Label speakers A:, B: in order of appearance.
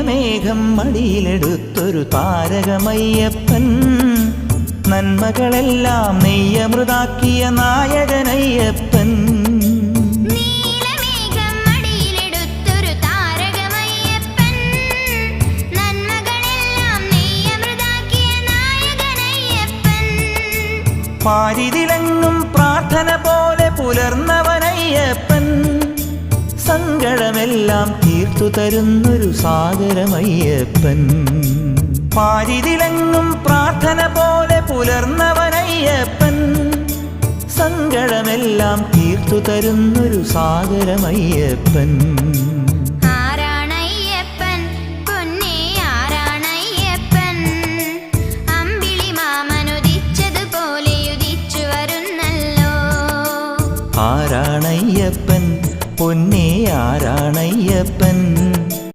A: നീലമേഘം മടിയിലെടുത്തൊരു താരകമയ്യപ്പൻ നന്മകളെല്ലാം നെയ്യമൃതാക്കിയ നായകനയ്യപ്പൻ പാരിതിലെങ്ങും പ്രാർത്ഥന പോലെ പുലർന്നവനയ്യപ്പൻ സങ്കടമെല്ലാം തീർത്തു തരുന്നൊരു സാഗരമയ്യപ്പൻ പാരിതിലെങ്ങും പ്രാർത്ഥന പോലെ പുലർന്നവനയ്യപ്പൻ സങ്കടമെല്ലാം തീർത്തു തരുന്നൊരു സാഗരമയ്യപ്പൻ